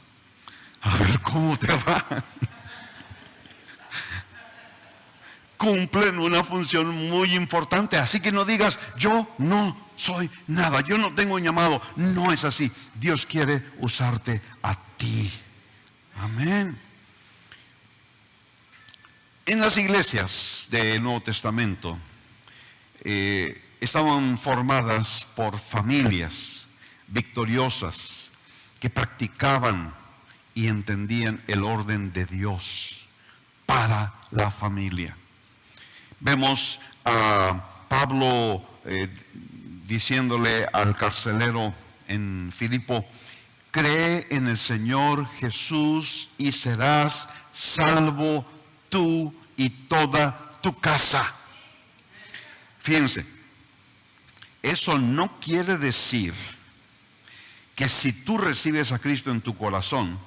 A ver cómo te va. Cumplen una función muy importante. Así que no digas, yo no soy nada, yo no tengo un llamado. No es así. Dios quiere usarte a ti. Amén. En las iglesias del Nuevo Testamento estaban formadas por familias victoriosas que practicaban y entendían el orden de Dios para la familia. Vemos a Pablo diciéndole al carcelero en Filipo: cree en el Señor Jesús y serás salvo tú y toda tu casa. Fíjense, eso no quiere decir que si tú recibes a Cristo en tu corazón,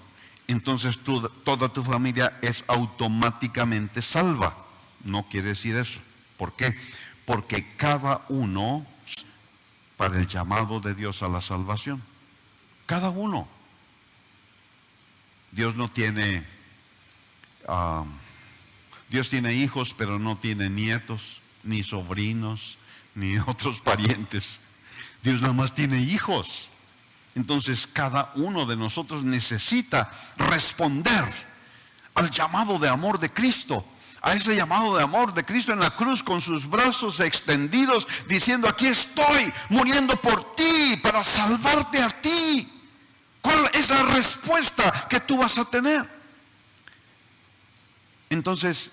entonces toda tu familia es automáticamente salva. No quiere decir eso. ¿Por qué? Porque cada uno para el llamado de Dios a la salvación. Cada uno. Dios no tiene, Dios tiene hijos, pero no tiene nietos, ni sobrinos, ni otros parientes. Dios nada más tiene hijos. Entonces cada uno de nosotros necesita responder al llamado de amor de Cristo. A ese llamado de amor de Cristo en la cruz, con sus brazos extendidos, diciendo: aquí estoy muriendo por ti, para salvarte a ti. ¿Cuál es la respuesta que tú vas a tener? Entonces,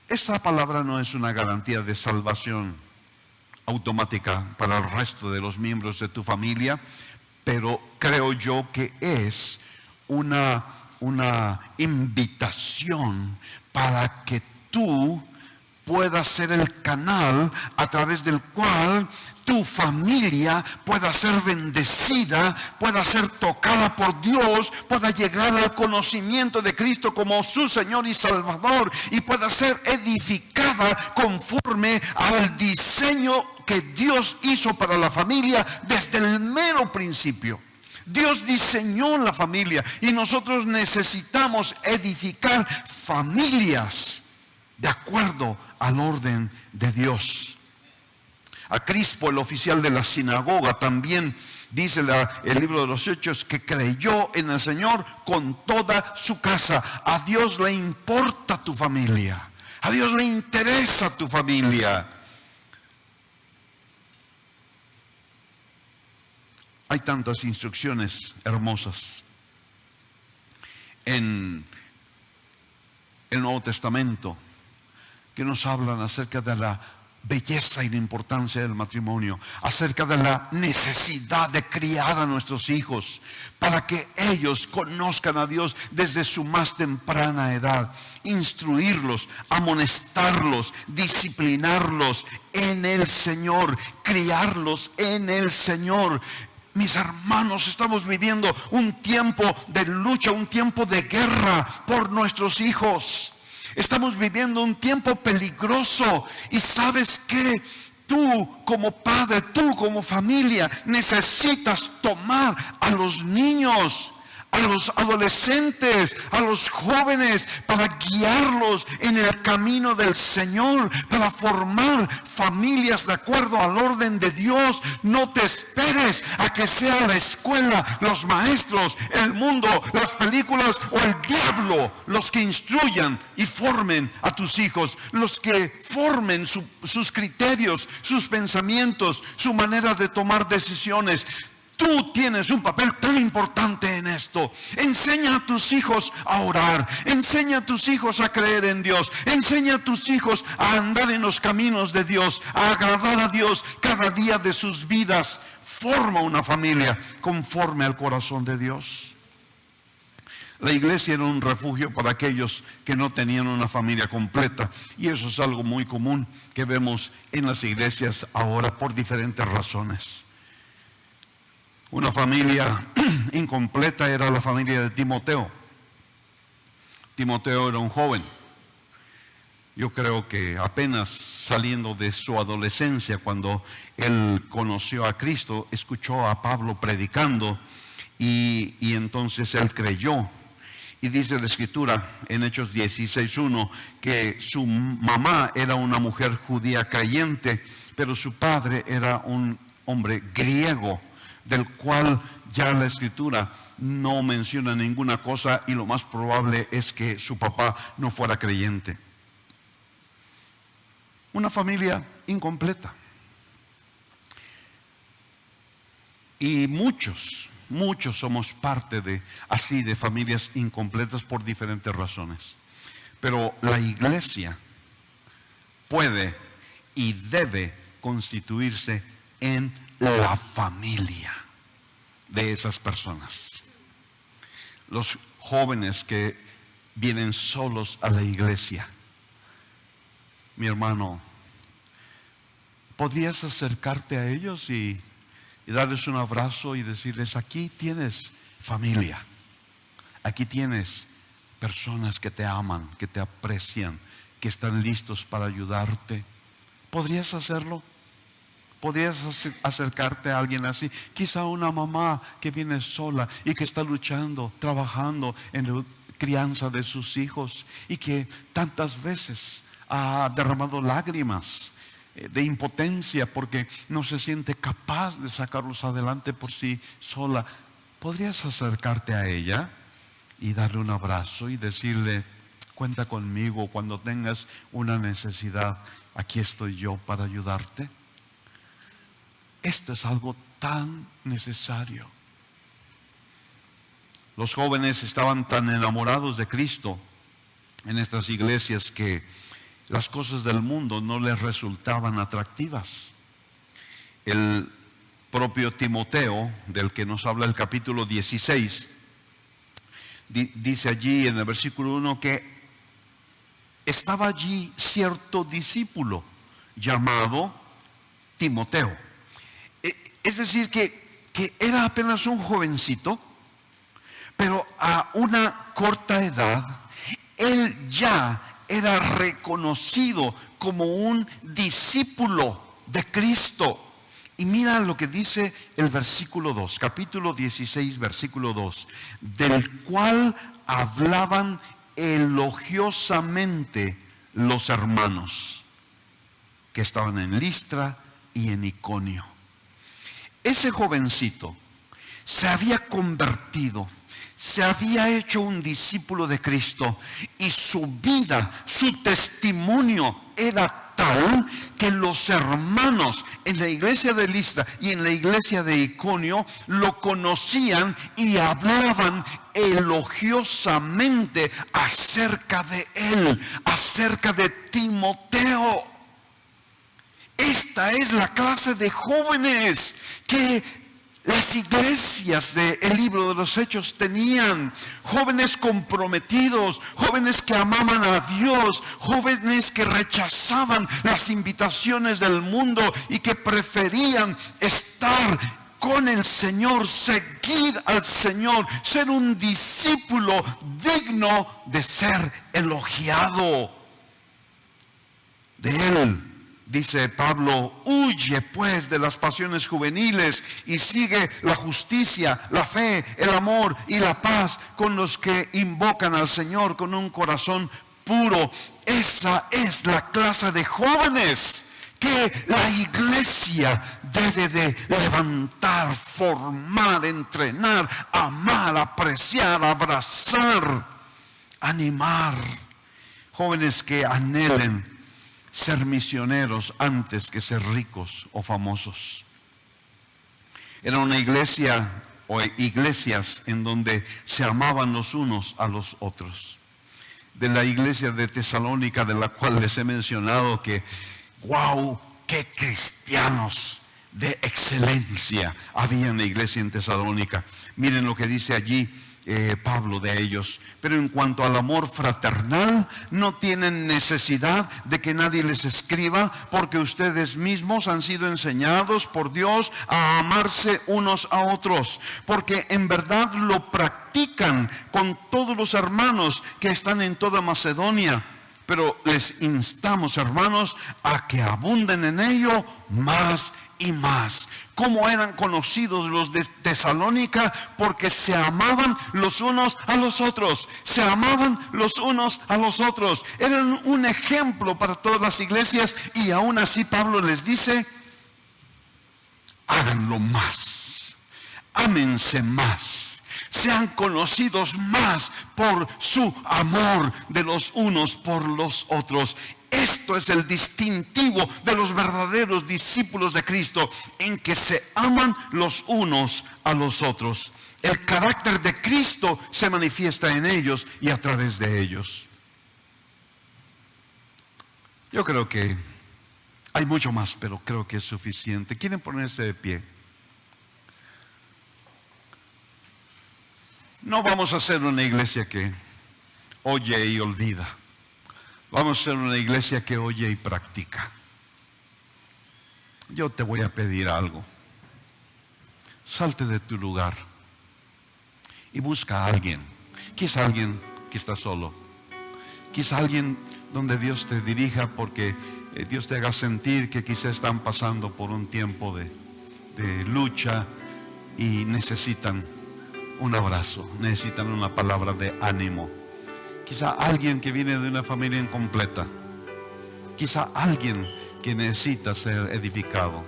esta palabra no es una garantía de salvación automática para el resto de los miembros de tu familia, pero creo yo que es una invitación para que tú puedas ser el canal a través del cual tu familia pueda ser bendecida, pueda ser tocada por Dios, pueda llegar al conocimiento de Cristo como su Señor y Salvador, y pueda ser edificada conforme al diseño que Dios hizo para la familia desde el mero principio. Dios diseñó la familia y nosotros necesitamos edificar familias de acuerdo al orden de Dios. A Crispo, el oficial de la sinagoga, también dice el libro de los Hechos que creyó en el Señor con toda su casa. A Dios le importa tu familia, a Dios le interesa tu familia. Hay tantas instrucciones hermosas en el Nuevo Testamento que nos hablan acerca de la belleza y la importancia del matrimonio, acerca de la necesidad de criar a nuestros hijos para que ellos conozcan a Dios desde su más temprana edad, instruirlos, amonestarlos, disciplinarlos en el Señor, criarlos en el Señor. Mis hermanos, estamos viviendo un tiempo de lucha, un tiempo de guerra por nuestros hijos. Estamos viviendo un tiempo peligroso. Y ¿sabes qué? Tú como padre, tú como familia, necesitas tomar a los niños, a los adolescentes, a los jóvenes, para guiarlos en el camino del Señor, para formar familias de acuerdo al orden de Dios. No te esperes a que sea la escuela, los maestros, el mundo, las películas o el diablo los que instruyan y formen a tus hijos, los que formen sus criterios, sus pensamientos, su manera de tomar decisiones. Tú tienes un papel tan importante en esto. Enseña a tus hijos a orar. Enseña a tus hijos a creer en Dios. Enseña a tus hijos a andar en los caminos de Dios, a agradar a Dios cada día de sus vidas. Forma una familia conforme al corazón de Dios. La iglesia era un refugio para aquellos que no tenían una familia completa. Y eso es algo muy común que vemos en las iglesias ahora por diferentes razones. Una familia incompleta era la familia de Timoteo. Timoteo era un joven Yo creo que apenas saliendo de su adolescencia, cuando él conoció a Cristo, escuchó a Pablo predicando y entonces él creyó. Y dice la Escritura en Hechos 16:1 que su mamá era una mujer judía creyente, pero su padre era un hombre griego, del cual ya la Escritura no menciona ninguna cosa, y lo más probable es que su papá no fuera creyente. Una familia incompleta. Y muchos somos parte de familias incompletas por diferentes razones. Pero la iglesia puede y debe constituirse en la familia de esas personas. Los jóvenes que vienen solos a la iglesia, mi hermano, ¿podrías acercarte a ellos y darles un abrazo y decirles: aquí tienes familia, aquí tienes personas que te aman, que te aprecian, que están listos para ayudarte? ¿Podrías hacerlo? ¿Podrías acercarte a alguien así? Quizá una mamá que viene sola y que está luchando, trabajando en la crianza de sus hijos, y que tantas veces ha derramado lágrimas de impotencia porque no se siente capaz de sacarlos adelante por sí sola. ¿Podrías acercarte a ella y darle un abrazo y decirle: cuenta conmigo cuando tengas una necesidad, aquí estoy yo para ayudarte? Esto es algo tan necesario. Los jóvenes estaban tan enamorados de Cristo en estas iglesias que las cosas del mundo no les resultaban atractivas. El propio Timoteo, del que nos habla el capítulo 16, dice allí en el versículo 1 que estaba allí cierto discípulo llamado Timoteo. Es decir, que era apenas un jovencito, pero a una corta edad él ya era reconocido como un discípulo de Cristo. Y mira lo que dice el versículo 2, capítulo 16, versículo 2, del cual hablaban elogiosamente los hermanos que estaban en Listra y en Iconio. Ese jovencito se había convertido, se había hecho un discípulo de Cristo, y su vida, su testimonio era tal que los hermanos en la iglesia de Listra y en la iglesia de Iconio lo conocían y hablaban elogiosamente acerca de él, acerca de Timoteo. Esta es la clase de jóvenes que las iglesias del libro de los Hechos tenían. Jóvenes comprometidos, jóvenes que amaban a Dios, jóvenes que rechazaban las invitaciones del mundo y que preferían estar con el Señor, seguir al Señor, ser un discípulo digno de ser elogiado. De él dice Pablo: huye pues de las pasiones juveniles y sigue la justicia, la fe, el amor y la paz con los que invocan al Señor con un corazón puro. Esa es la clase de jóvenes que la iglesia debe de levantar, formar, entrenar, amar, apreciar, abrazar, animar. Jóvenes que anhelen ser misioneros antes que ser ricos o famosos. Era una iglesia o iglesias en donde se amaban los unos a los otros. De la iglesia de Tesalónica, de la cual les he mencionado que, wow, qué cristianos de excelencia había en la iglesia en Tesalónica. Miren lo que dice allí Pablo de ellos: pero en cuanto al amor fraternal, no tienen necesidad de que nadie les escriba, porque ustedes mismos han sido enseñados por Dios a amarse unos a otros, porque en verdad lo practican con todos los hermanos que están en toda Macedonia. Pero les instamos, hermanos, a que abunden en ello más y más. ¿Cómo eran conocidos los de Tesalónica? Porque se amaban los unos a los otros. Se amaban los unos a los otros. Eran un ejemplo para todas las iglesias, y aún así Pablo les dice: háganlo más, ámense más, sean conocidos más por su amor de los unos por los otros. Esto es el distintivo de los verdaderos discípulos de Cristo, en que se aman los unos a los otros. El carácter de Cristo se manifiesta en ellos y a través de ellos. Yo creo que hay mucho más, pero creo que es suficiente. ¿Quieren ponerse de pie? No vamos a ser una iglesia que oye y olvida. Vamos a ser una iglesia que oye y practica. Yo te voy a pedir algo. Salte de tu lugar y busca a alguien. Quizá alguien que está solo. Quizá alguien donde Dios te dirija, porque Dios te haga sentir que quizá están pasando por un tiempo de lucha y necesitan un abrazo, necesitan una palabra de ánimo. Quizá alguien que viene de una familia incompleta. Quizá alguien que necesita ser edificado.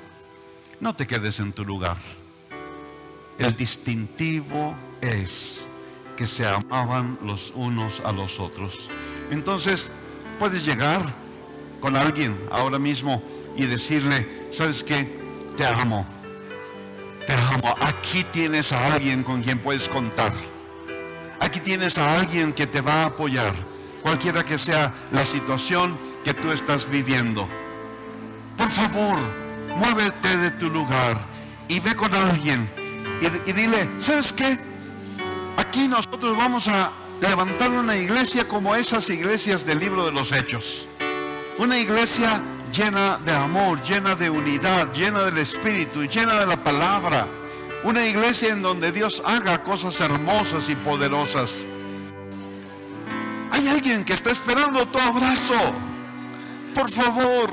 No te quedes en tu lugar. El distintivo es que se amaban los unos a los otros. Entonces, puedes llegar con alguien ahora mismo y decirle: ¿sabes qué? Te amo. Te amo. Aquí tienes a alguien con quien puedes contar. Aquí tienes a alguien que te va a apoyar, cualquiera que sea la situación que tú estás viviendo. Por favor, muévete de tu lugar y ve con alguien y dile: ¿sabes qué? Aquí nosotros vamos a levantar una iglesia como esas iglesias del libro de los Hechos. Una iglesia llena de amor, llena de unidad, llena del Espíritu, llena de la palabra. Una iglesia en donde Dios haga cosas hermosas y poderosas. Hay alguien que está esperando tu abrazo. Por favor,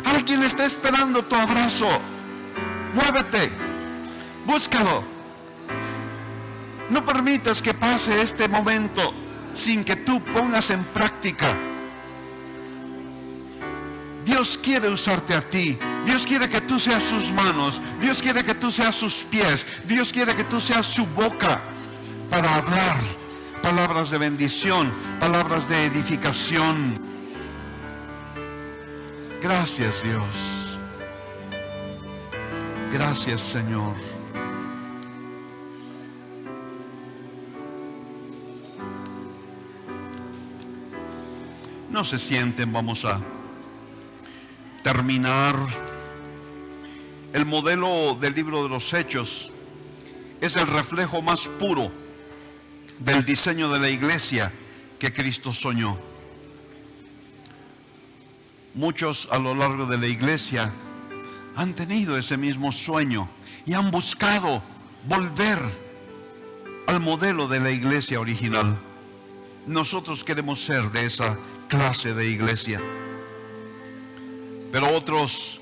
alguien está esperando tu abrazo. Muévete, búscalo. No permitas que pase este momento sin que tú pongas en práctica. Dios quiere usarte a ti. Dios quiere que tú seas sus manos. Dios quiere que tú seas sus pies. Dios quiere que tú seas su boca para hablar palabras de bendición, palabras de edificación. Gracias, Dios. Gracias, Señor. No se sienten, vamos a terminar. El modelo del libro de los Hechos es el reflejo más puro del diseño de la iglesia que Cristo soñó. Muchos a lo largo de la iglesia han tenido ese mismo sueño y han buscado volver al modelo de la iglesia original. Nosotros queremos ser de esa clase de iglesia, pero otros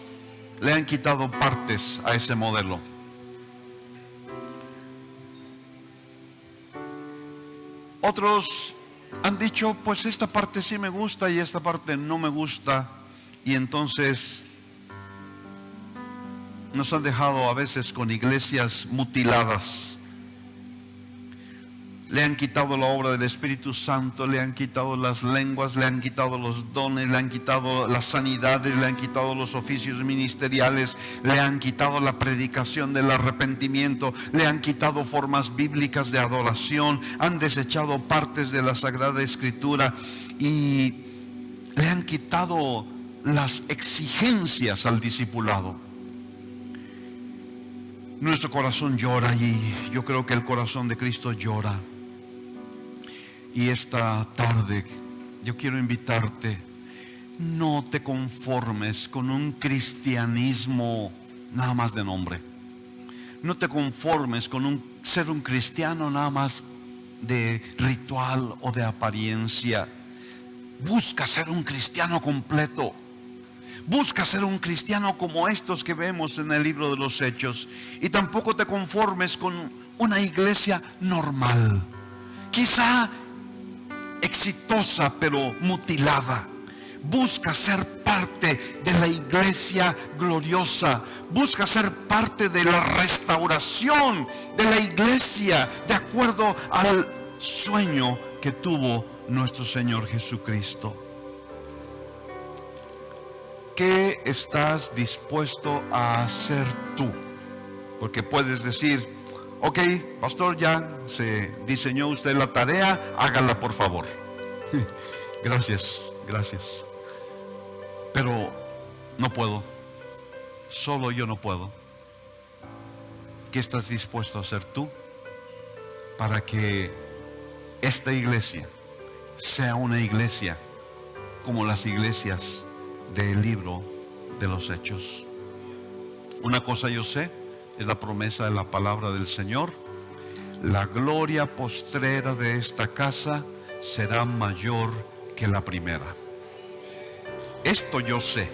le han quitado partes a ese modelo. Otros han dicho: pues esta parte sí me gusta y esta parte no me gusta, y entonces nos han dejado a veces con iglesias mutiladas. Le han quitado la obra del Espíritu Santo, le han quitado las lenguas, le han quitado los dones, le han quitado las sanidades, le han quitado los oficios ministeriales, le han quitado la predicación del arrepentimiento, le han quitado formas bíblicas de adoración, han desechado partes de la Sagrada Escritura y le han quitado las exigencias al discipulado. Nuestro corazón llora y yo creo que el corazón de Cristo llora. Y esta tarde yo quiero invitarte: no te conformes con un cristianismo nada más de nombre. No te conformes con ser un cristiano nada más de ritual o de apariencia. Busca ser un cristiano completo. Busca ser un cristiano como estos que vemos en el libro de los Hechos. Y tampoco te conformes con una iglesia normal, quizá exitosa pero mutilada. Busca ser parte de la iglesia gloriosa. Busca ser parte de la restauración de la iglesia, de acuerdo al sueño que tuvo nuestro Señor Jesucristo. ¿Qué estás dispuesto a hacer tú? Porque puedes decir: ok, pastor, ya se diseñó usted la tarea, hágala por favor. Gracias, gracias. Pero no puedo. Solo yo no puedo. ¿Qué estás dispuesto a hacer tú para que esta iglesia sea una iglesia como las iglesias del libro de los Hechos? Una cosa yo sé, es la promesa de la palabra del Señor: la gloria postrera de esta casa será mayor que la primera. Esto yo sé.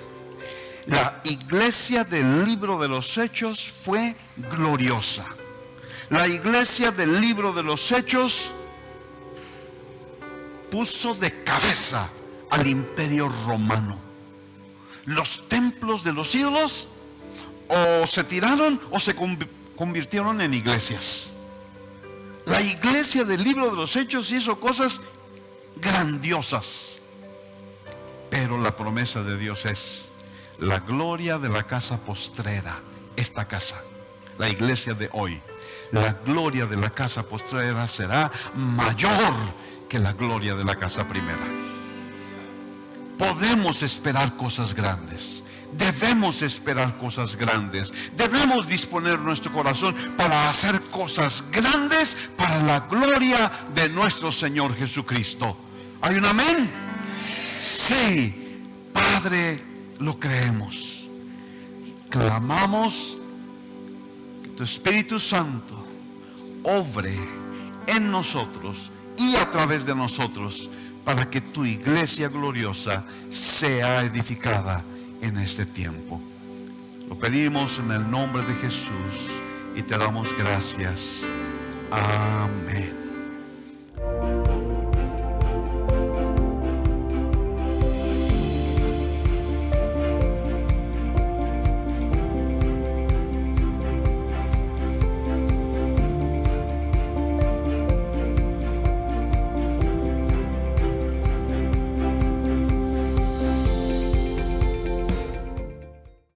La iglesia del libro de los Hechos fue gloriosa. La iglesia del libro de los Hechos puso de cabeza al imperio romano. Los templos de los ídolos o se tiraron o se convirtieron en iglesias. La iglesia del libro de los Hechos hizo cosas grandiosas. Pero la promesa de Dios es la gloria de la casa postrera, esta casa, la iglesia de hoy. La gloria de la casa postrera será mayor que la gloria de la casa primera. Podemos esperar cosas grandes. Debemos esperar cosas grandes. Debemos disponer nuestro corazón para hacer cosas grandes para la gloria de nuestro Señor Jesucristo. ¿Hay un amén? Sí, Padre, lo creemos. Clamamos que tu Espíritu Santo obre en nosotros y a través de nosotros para que tu iglesia gloriosa sea edificada en este tiempo. Lo pedimos en el nombre de Jesús y te damos gracias. Amén.